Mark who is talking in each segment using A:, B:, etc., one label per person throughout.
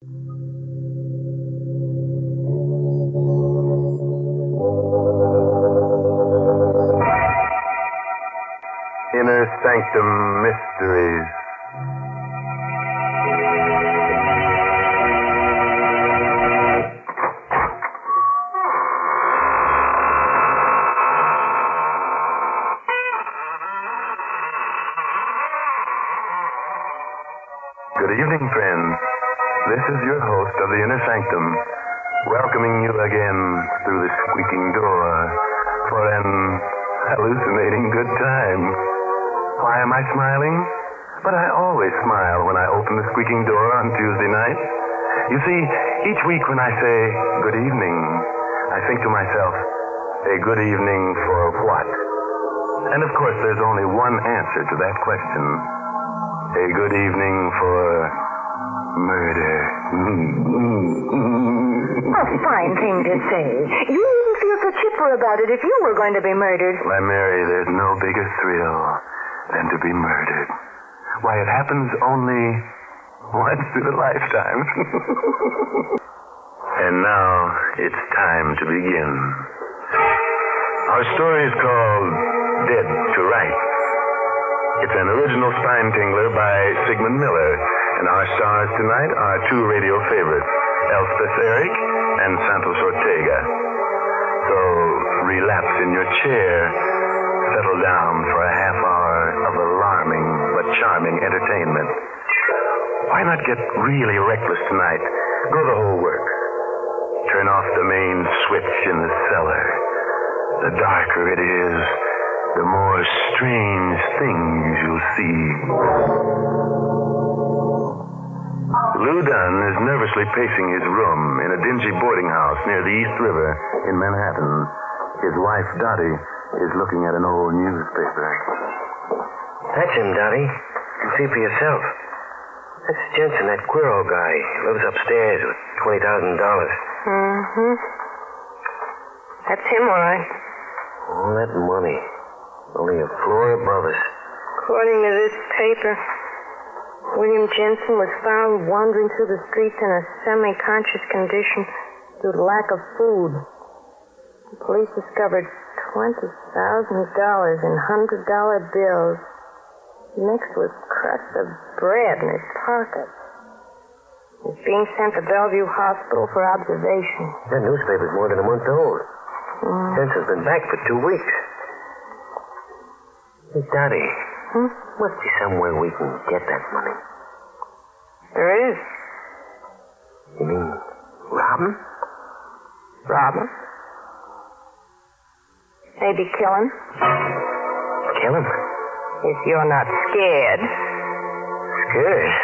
A: Inner Sanctum Mysteries. Good evening, friends. This is your host of the Inner Sanctum, welcoming you again through the squeaking door for an hallucinating good time. Why am I smiling? But I always smile when I open the squeaking door on Tuesday night. You see, each week when I say good evening, I think to myself, a good evening for what? And of course, there's only one answer to that question. A good evening for murder.
B: A fine thing to say. You wouldn't feel so chipper about it if you were going to be murdered.
A: Why, Mary, there's no bigger thrill than to be murdered. Why, it happens only once in a lifetime. And now it's time to begin. Our story is called Dead to Rights. It's an original spine tingler by Sigmund Miller, and our stars tonight are two radio favorites, Elspeth Eric and Santos Ortega. So relapse in your chair, settle down for a half hour of alarming but charming entertainment. Why not get really reckless tonight? Go the whole work. Turn off the main switch in the cellar. The darker it is, the more strange things you'll see. Lou Dunn is nervously pacing his room in a dingy boarding house near the East River in Manhattan. His wife, Dottie, is looking at an old newspaper.
C: That's him, Dottie. You see for yourself. That's Jensen, that Quiro guy. Lives upstairs with $20,000.
B: Mm-hmm. That's him, all right.
C: All that money. Only a floor above us.
B: According to this paper, William Jensen was found wandering through the streets in a semi-conscious condition due to lack of food. The police discovered $20,000 in $100 bills mixed with crusts of bread in his pockets. He's being sent to Bellevue Hospital for observation.
C: That newspaper's more than a month old. Jensen's been back for 2 weeks. Hey, Dottie. Must be somewhere we can get that money.
B: There is.
C: You mean rob him?
B: Rob him? Maybe kill him?
C: Kill him?
B: If you're not scared.
C: Scared?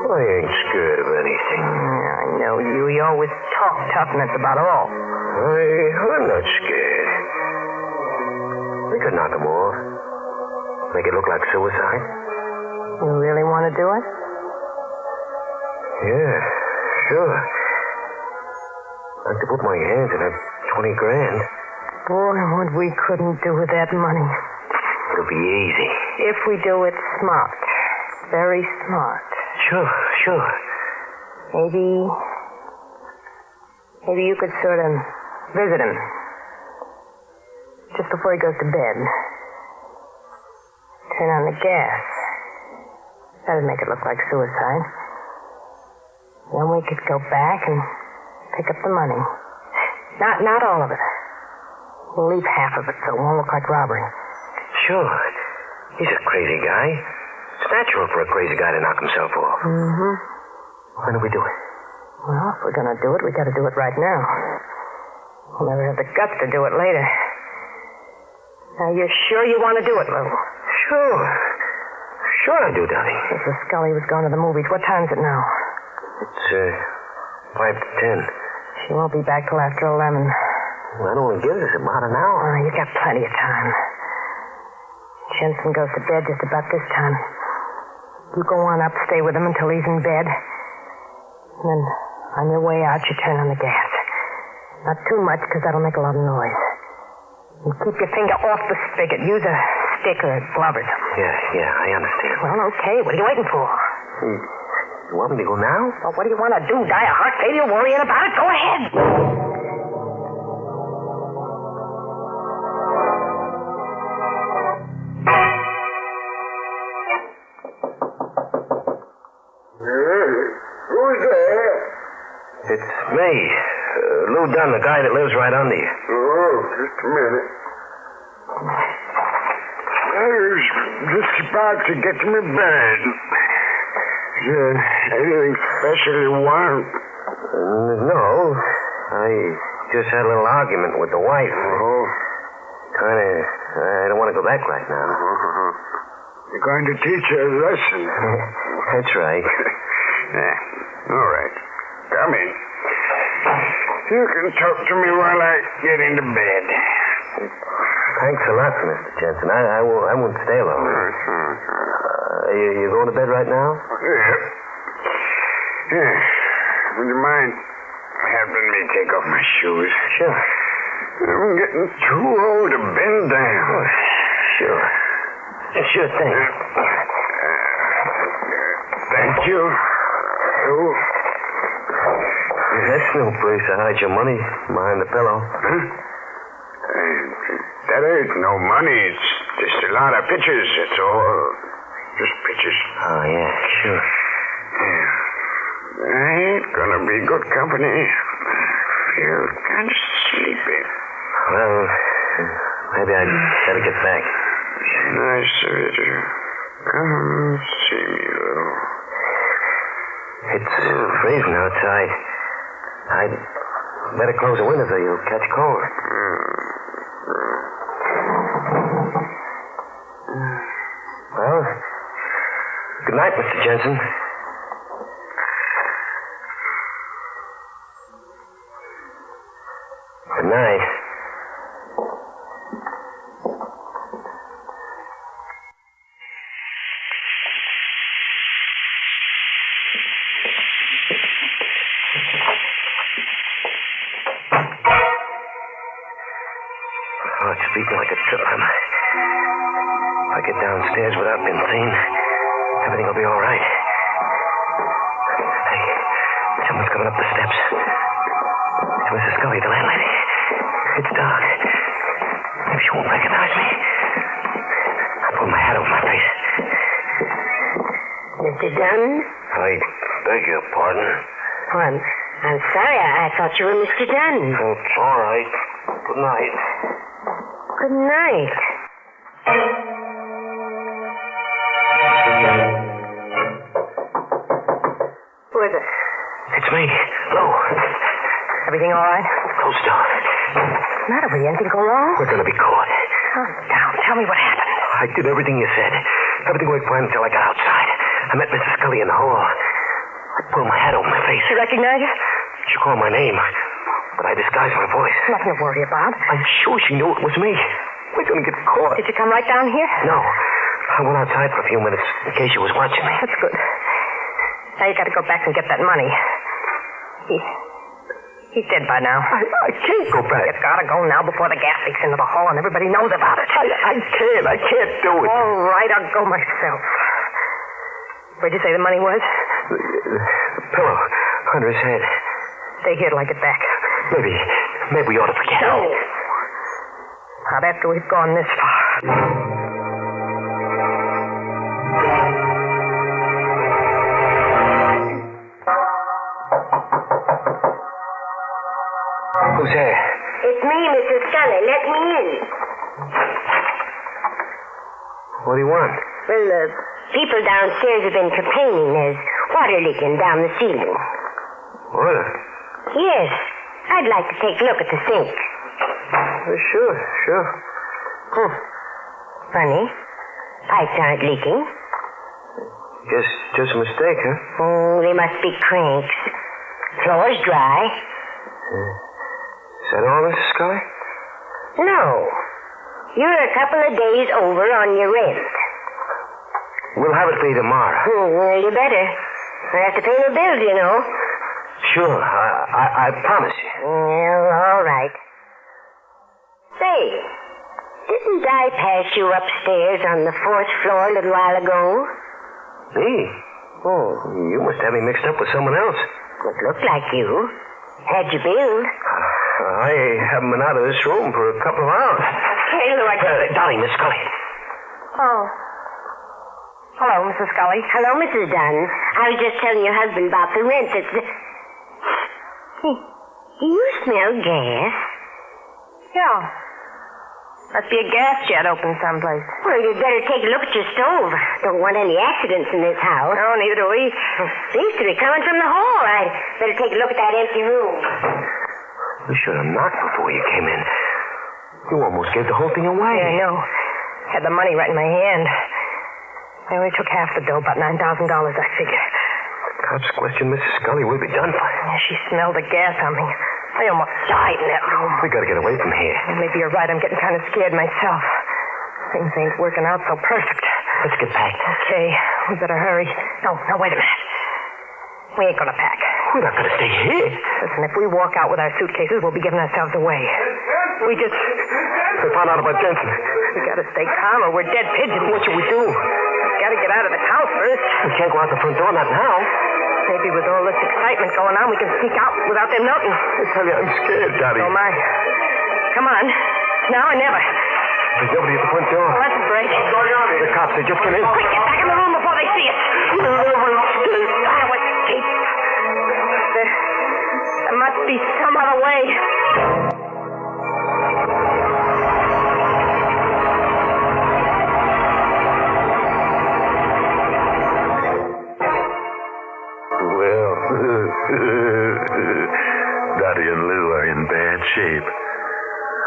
C: I ain't scared of anything.
B: I know you. You always talk tough, and that's about all.
C: I'm not scared. We could knock him off. Make it look like suicide.
B: You really want to do it?
C: Yeah, sure. I'd like to put my hands in that $20,000.
B: Boy, what we couldn't do with that money.
C: It'll be easy.
B: If we do it smart. Very smart.
C: Sure.
B: Maybe you could sort of visit him. Just before he goes to bed. Turn on the gas. That'd make it look like suicide. Then we could go back and pick up the money. Not all of it. We'll leave half of it so it won't look like robbery.
C: Sure. He's a crazy guy. It's natural for a crazy guy to knock himself off.
B: Mm-hmm.
C: When do we do it?
B: Well, if we're gonna do it, we gotta do it right now. We'll never have the guts to do it later. Now, you're sure you want to do it, Lou?
C: Sure I do, Dottie.
B: Mrs. Scully was going to the movies. What time is it now?
C: It's 5 to 10.
B: She won't be back till after 11.
C: Well, that only gives us about an hour.
B: Oh, you got plenty of time. Jensen goes to bed just about this time. You go on up, stay with him until he's in bed. And then, on your way out, you turn on the gas. Not too much, because that'll make a lot of noise. And keep your finger off the spigot. Use a stick or a glove or something.
C: Yeah, I understand.
B: Well, okay. What are you waiting for?
C: You want me to go now?
B: Well, what do you want to do? Die of heart failure worrying about it? Go ahead.
D: Who's there?
C: It's me, Lou Dunn, the guy that lives right under you.
D: Oh, just a minute. I was just about to get to my bed. Is there anything special you want?
C: No. I just had a little argument with the wife.
D: Oh.
C: I don't want to go back right now.
D: You're going to teach her a lesson.
C: That's right.
D: Yeah. All right. Come in. You can talk to me while I get into bed.
C: Thanks a lot, Mr. Jensen. I won't stay long. You going to bed right now?
D: Yeah. Yeah. Would you mind helping me take off my shoes?
C: Sure.
D: I'm getting too old to bend down.
C: Oh, sure. Sure thing.
D: Thank you. Oh.
C: That's no place to hide your money behind the pillow.
D: Huh? That ain't no money. It's just a lot of pictures. It's all just pictures.
C: Oh, yeah, sure.
D: Yeah. I ain't gonna be good company. I feel kind of sleepy.
C: Well, maybe I'd better get back.
D: Nice of you to come see me, Lou.
C: It's freezing outside. I'd better close the windows or you'll catch cold. Well, good night, Mr. Jensen. Good night. Oh, it's beating like a drum. If I get downstairs without being seen, everything will be all right. Hey, someone's coming up the steps. It's Mrs. Scully, the landlady. It's dark. Maybe she won't recognize me. I pull my hat over my face.
B: Mr. Dunn?
C: I beg your pardon.
B: Oh, I'm sorry. I thought you were Mr. Dunn.
C: It's all right. Good night.
B: Good night. Who is it?
C: It's me, Lou.
B: Everything all right?
C: Close the door.
B: What's the matter with you? Anything go wrong?
C: We're going to be caught.
B: Calm down. Tell me what happened.
C: I did everything you said. Everything went fine until I got outside. I met Mrs. Scully in the hall. I pulled my hat over my face.
B: She recognize you?
C: She called my name, but I disguised my voice.
B: Nothing to worry about.
C: I'm sure she knew it was me. We're going to get caught.
B: Did you come right down here?
C: No. I went outside for a few minutes in case she was watching me.
B: That's good. Now you got to go back and get that money. He's dead by now.
C: I can't go back.
B: You gotta go now before the gas leaks into the hall and everybody knows about it.
C: I can't do it.
B: All right, I'll go myself. Where'd you say the money was?
C: The pillow under his head.
B: Stay here till I get back.
C: Maybe we ought to forget it.
B: No. Not after we've gone this far.
C: Who's there?
E: It's me, Mrs. Scully. Let me in.
C: What do you want?
E: Well, people downstairs have been complaining there's water leaking down the ceiling.
C: Water?
E: Yes. I'd like to take a look at the sink.
C: Sure.
E: Funny. Pipes aren't leaking.
C: Guess just a mistake, huh?
E: Oh, they must be cranks. Floor's dry.
C: Is that all, Mrs. Scully?
E: No. You're a couple of days over on your rent.
C: We'll have it for you tomorrow.
E: Well, you better. I have to pay the bills, you know.
C: Sure, I promise you.
E: Well, all right. Say, didn't I pass you upstairs on the 4th floor a little while ago?
C: Me? Oh, you must have me mixed up with someone else.
E: It looked like you. How'd you build?
C: I haven't been out of this room for a couple of hours.
E: Hey, Lord.
C: Darling, Miss Scully.
B: Oh. Hello, Mrs. Scully.
E: Hello, Mrs. Dunn. I was just telling your husband about the rent. Do you smell gas?
B: Yeah. Must be a gas jet open someplace.
E: Well, you'd better take a look at your stove. Don't want any accidents in this house.
B: No, neither do we.
E: Seems to be coming from the hall. I'd better take a look at that empty room.
C: You should have knocked before you came in. You almost gave the whole thing away.
B: Yeah, I know. Had the money right in my hand. I only took half the dough, about $9,000, I figure.
C: Cops question Mrs. Scully, we'll be done for.
B: Yeah, she smelled the gas on me. I almost died in that room.
C: We gotta get away from here.
B: Well, maybe you're right. I'm getting kind of scared myself. Things ain't working out so perfect.
C: Let's get back.
B: Okay, we better hurry. No, wait a minute. We ain't gonna pack.
C: We're not gonna stay here.
B: Listen, if we walk out with our suitcases, we'll be giving ourselves away.
C: They found out about Jensen.
B: We gotta stay calm or we're dead pigeons.
C: What should we do?
B: We gotta get out of the house first.
C: We can't go out the front door, not now.
B: Maybe with all this excitement going on, we can sneak out without them noting.
C: I tell you, I'm scared, Daddy.
B: Oh, my. Come on. Now or never.
C: There's nobody at the front door.
B: Well, let's break.
C: The cops, they just came in.
B: Quick, get back in the room before they see us. Gotta escape. There must be some other way.
A: Dottie and Lou are in bad shape.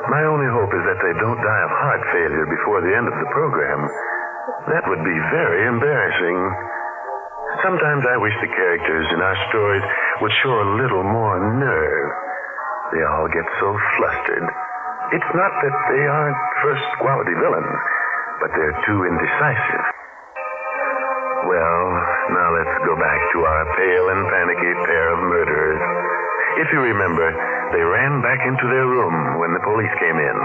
A: My only hope is that they don't die of heart failure before the end of the program. That would be very embarrassing. Sometimes I wish the characters in our stories would show a little more nerve. They all get so flustered. It's not that they aren't first-quality villains, but they're too indecisive. Well, now let's go back to our pale and panicky pair of murderers. If you remember, they ran back into their room when the police came in.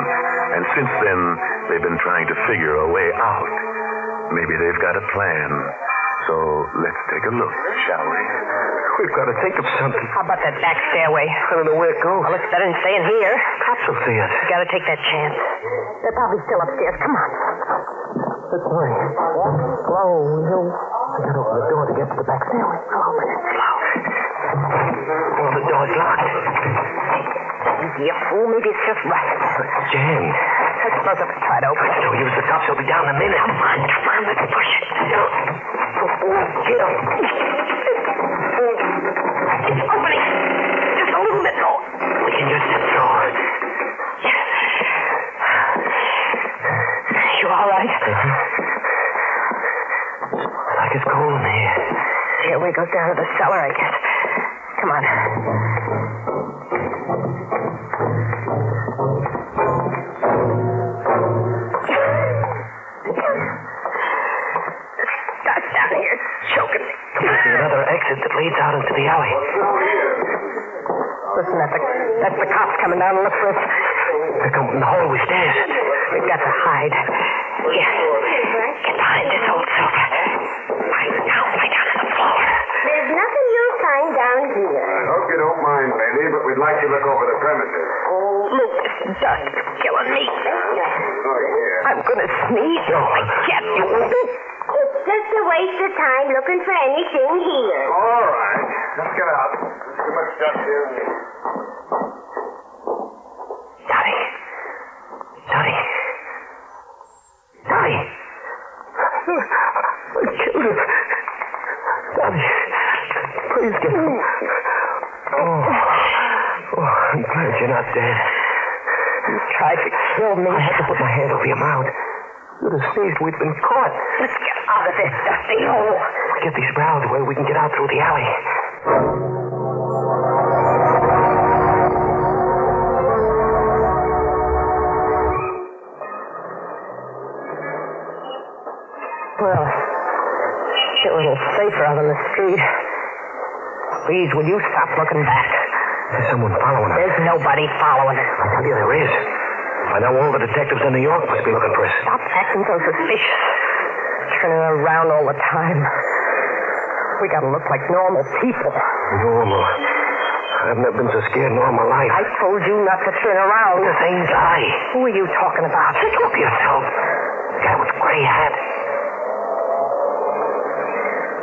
A: And since then, they've been trying to figure a way out. Maybe they've got a plan. So let's take a look, shall we?
C: We've got to think of something.
B: How about that back stairway?
C: I don't know where it goes.
B: Well, it's better than staying here.
C: Cops will see us.
B: We gotta take that chance. They're probably still upstairs. Come on.
C: Let's hurry.
B: Slow, Lou.
C: I gotta open the door to get to the back stairway.
B: Open it slow.
C: Oh, the door's locked.
B: You fool. Maybe it's just rusted.
C: It's jammed.
B: Let's close up and try to open it.
C: No use. The cops will be down in a minute.
B: Come on. Let's push it.
C: Get up.
B: It's opening. Just a little bit more.
C: We can just step through.
B: You all right?
C: Like it's cold in here.
B: Stairway goes down to the cellar, I guess. Come on. Stuck down here. It's choking me.
C: There's another exit that leads out into the alley.
B: Listen, that's the cops coming down to look for us.
C: They're coming from the hallway stairs.
B: We've got to hide. Yes. Get behind this old sofa. Lie down on the floor.
E: There's nothing you'll find down here.
D: I hope you don't mind, lady, but we'd like to look over the premises.
B: Look, this dust is killing me.
D: Oh, yeah.
B: I'm going to sneeze. I can't do it.
E: It's just a waste of time looking for anything here.
D: All right. Let's get out. There's too much stuff here.
C: Dottie. I killed him. Dottie. Please get him. Oh, I'm glad you're not dead.
B: You tried to kill me.
C: I had to put my hand over your mouth. You'd have sneezed. We'd been caught.
B: Let's get out of this dusty hole.
C: Get these barrels away. We can get out through the alley.
B: Well, it's a little safer out on the street. Please, will you stop looking back?
C: There's someone following us.
B: There's nobody following us.
C: I tell you, there is. I know all the detectives in New York must be looking for us.
B: Stop acting so suspicious. Turning around all the time. We gotta look like normal people.
C: Normal? I've never been so scared in all my life.
B: I told you not to turn around.
C: The same guy.
B: Who are you talking about?
C: Take up yourself. The guy with the gray hat.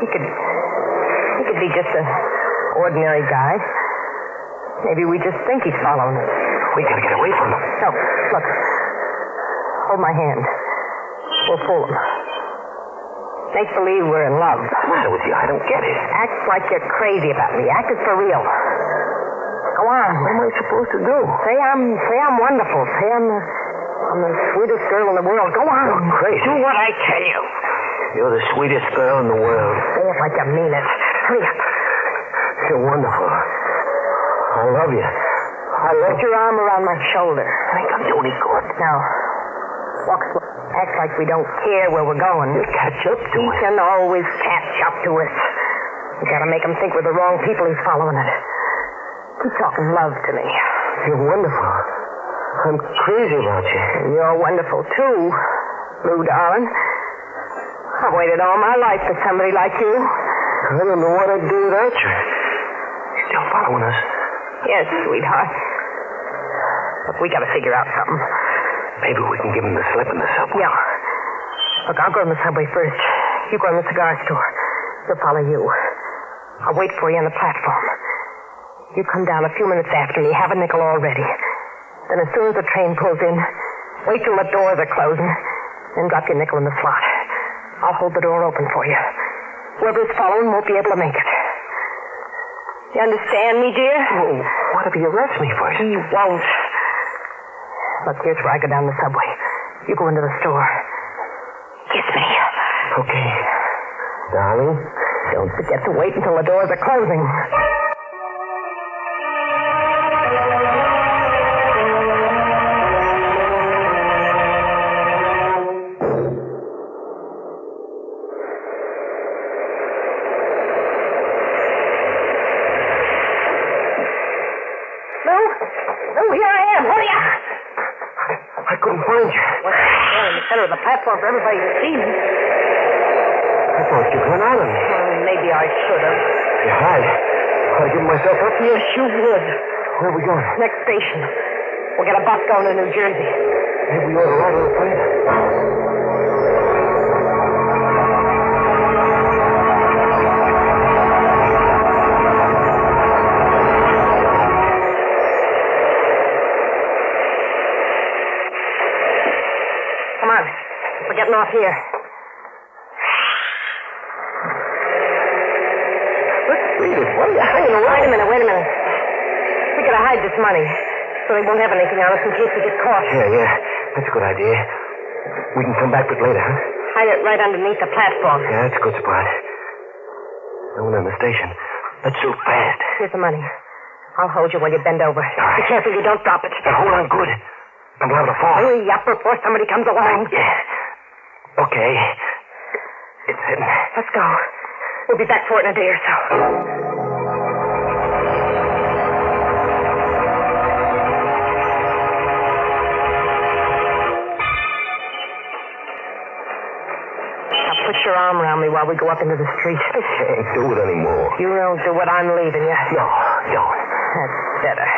B: He could be just an ordinary guy. Maybe we just think he's following us.
C: We gotta get away from him.
B: No, look. Hold my hand. We'll fool him. Make believe we're in love.
C: What's the matter with you? I don't get it.
B: Act like you're crazy about me. Act as for real. Go on.
C: What am I supposed to do?
B: Say I'm wonderful. Say I'm the sweetest girl in the world. Go on.
C: You're crazy.
B: Do what I tell you.
C: You're the sweetest girl in the world.
B: Say it like you mean it. Hurry up.
C: You're wonderful. I love you.
B: Put your arm around my shoulder.
C: I ain't gonna do any good.
B: Now, walk slow. Act like we don't care where we're going.
C: You'll catch up to
B: He
C: us.
B: can always catch up to us. We gotta make him think we're the wrong people he's following it. Keep talking love to me.
C: You're wonderful. I'm crazy about you.
B: You're wonderful, too, Lou, darling. I've waited all my life for somebody like you.
C: I don't know what I'd do without you. You still following us?
B: Yes, sweetheart. Look, we gotta figure out something.
C: Maybe we can give him the slip in the subway.
B: Yeah. Look, I'll go in the subway first. You go in the cigar store. He'll follow you. I'll wait for you on the platform. You come down a few minutes after me. Have a nickel all ready. Then as soon as the train pulls in, wait till the doors are closing. Then drop your nickel in the slot. I'll hold the door open for you. Whoever's following won't be able to make it. You understand me, dear?
C: Well, what if he arrests me first?
B: He won't. Look, here's where I go down the subway. You go into the store. Kiss me.
C: Okay. Darling,
B: Don't forget to wait until the doors are closing. Lou, here I am. Hurry up.
C: I couldn't find you.
B: Well, in the center of the platform for everybody to see me.
C: I thought you'd run out of me.
B: Maybe I should have.
C: You hide. I'd give myself up.
B: Yes, you would.
C: Where are we going?
B: Next station. We'll get a bus going to New Jersey.
C: Maybe we ought to ride on the plane.
B: Come on. We're getting off here.
C: What are you hanging around?
B: Wait a minute. We gotta hide this money so they won't have anything on us in case we get caught.
C: Yeah. That's a good idea. We can come back with it later, huh?
B: Hide it right underneath the platform.
C: Yeah, that's a good spot. No one in the station. Let's do it fast.
B: Here's the money. I'll hold you while you bend over.
C: right.
B: Be careful you don't drop it.
C: Now, hold on good. I'm liable to fall.
B: Hurry up before somebody comes along.
C: Yeah. Okay. It's hidden.
B: Let's go. We'll be back for it in a day or so. Put your arm around me while we go up into the street.
C: I can't do it anymore.
B: You don't do what I'm leaving you.
C: No, don't.
B: That's better.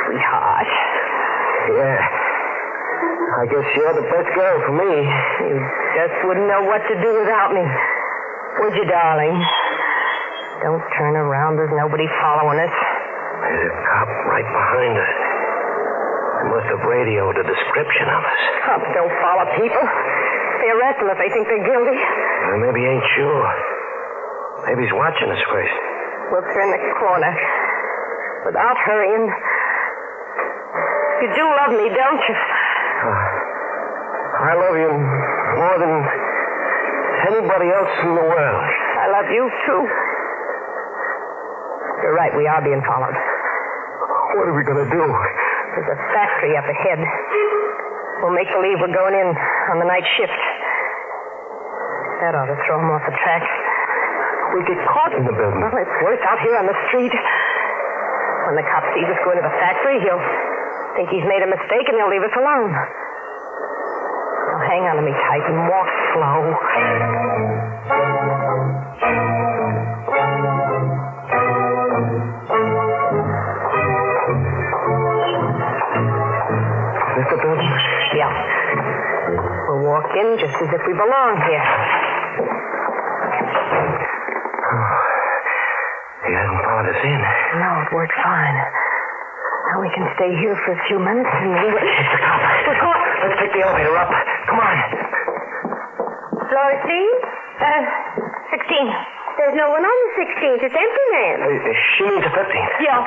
B: Sweetheart.
C: Yeah. I guess you're the best girl for me.
B: You just wouldn't know what to do without me. Would you, darling? Don't turn around. There's nobody following us.
C: There's a cop right behind us. They must have radioed a description of us.
B: Cops don't follow people. They arrest them if they think they're guilty.
C: Well, maybe he ain't sure. Maybe he's watching us first.
B: We'll turn the corner without hurrying. You do love me, don't you?
C: I love you more than anybody else in the world.
B: I love you, too. You're right, we are being followed.
C: What are we going to do?
B: There's a factory up ahead. We'll make believe we're going in on the night shift. That ought to throw him off the track.
C: We get caught in the building.
B: Well, it's worse out here on the street. When the cop sees us go into the factory, he'll think he's made a mistake and he'll leave us alone. Now hang on to me tight and walk slow. walk in just as if we belong here.
C: He hasn't followed us in.
B: No, it worked fine. Now we can stay here for a few minutes and then...
C: It's the cop.
B: We're caught.
C: Let's take the elevator up. Come on.
E: Floor, please. 16. There's no one on the 16th. It's empty, ma'am.
C: She means the 15th.
B: Yeah.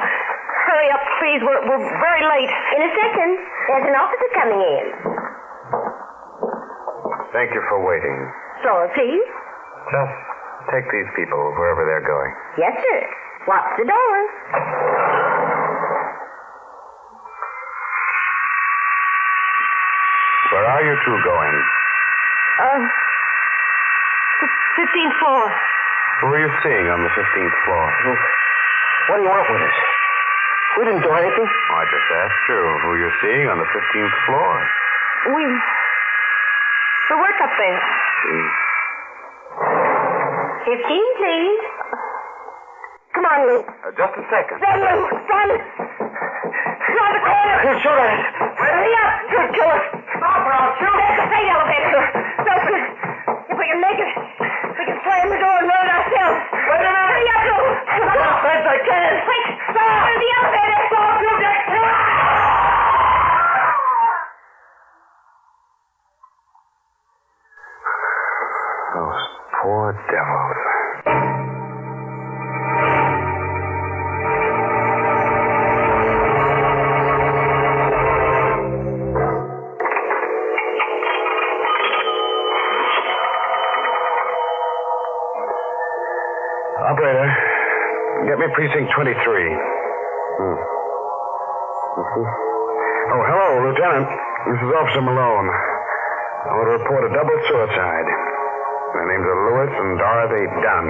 B: Hurry up, please. We're very late.
E: In a second. There's an officer coming in.
A: Thank you for waiting.
E: Floor, please.
A: Just take these people wherever they're going.
E: Yes, sir. Watch the door.
A: Where are you two going?
B: 15th floor.
A: Who are you seeing on the 15th floor?
C: What do you want with us? We didn't do anything.
A: Oh, I just asked you who you're seeing on the 15th floor.
B: We work up there.
E: 15, please.
B: Come on, Lou.
A: Just a second.
B: Run, Lou. Run. Around the corner.
C: He'll shoot at us.
B: Hurry up. You'll kill us. Stop or I'll shoot. There's the freight elevator. Open it. If we can make it, we can slam the door and run it ourselves. Wait a minute. Hurry up, Lou. As fast as I can. Quick. Stop. The elevator. Stop. You get...
A: Those poor devils. Operator, get me precinct 23. Oh, hello, Lieutenant. This is Officer Malone. I want to report a double suicide. Their names are Lewis and Dorothy Dunn.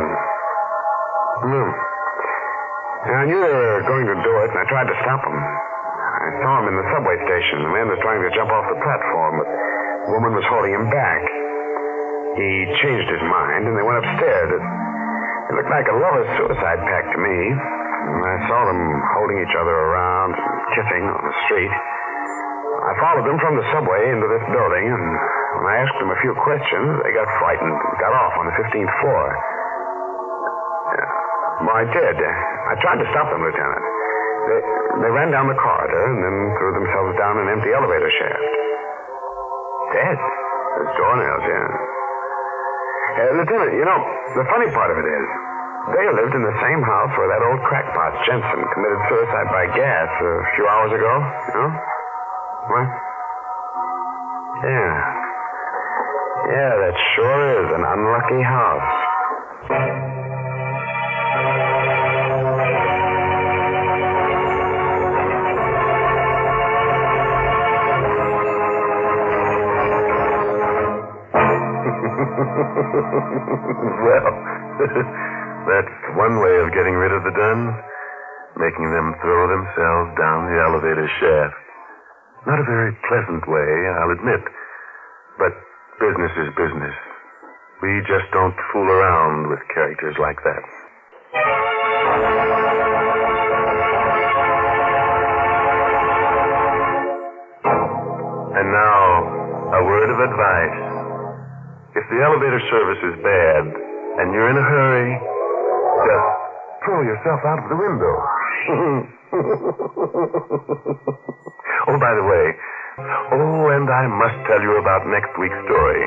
A: I knew they were going to do it, and I tried to stop them. I saw him in the subway station. The man was trying to jump off the platform, but the woman was holding him back. He changed his mind, and they went upstairs. It looked like a lover's suicide pact to me. And I saw them holding each other around, kissing on the street. I followed them from the subway into this building, and when I asked them a few questions, they got frightened and got off on the 15th floor. Well, I did. I tried to stop them, Lieutenant. They ran down the corridor and then threw themselves down an empty elevator shaft. Dead? There's doornails, yeah. Lieutenant, you know, the funny part of it is, they lived in the same house where that old crackpot, Jensen, committed suicide by gas a few hours ago. You know? What? Yeah. Yeah, that sure is an unlucky house. Well, that's one way of getting rid of the Duns, making them throw themselves down the elevator shaft. Not a very pleasant way, I'll admit, but business is business. We just don't fool around with characters like that. And now, a word of advice. If the elevator service is bad and you're in a hurry, just throw yourself out of the window. Oh, by the way, and I must tell you about next week's story.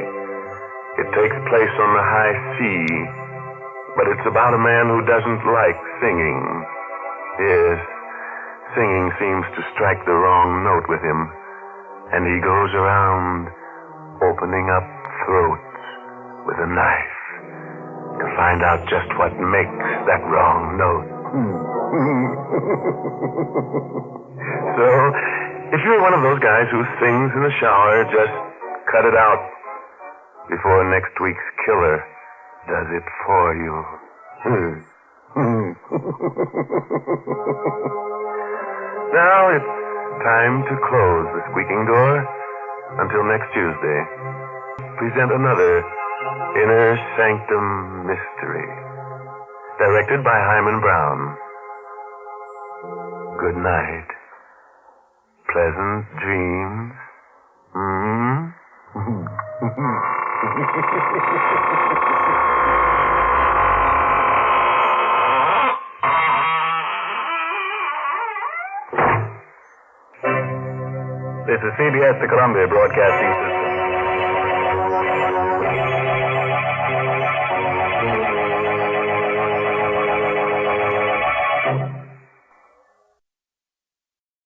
A: It takes place on the high sea, but it's about a man who doesn't like singing. Yes, singing seems to strike the wrong note with him, and he goes around opening up throats with a knife to find out just what makes that wrong note. So, if you're one of those guys who sings in the shower, just cut it out before next week's killer does it for you. Now it's time to close the squeaking door. Until next Tuesday, present another Inner Sanctum Mystery, directed by Hyman Brown. Good night. Pleasant dreams. This is CBS, the Columbia Broadcasting System.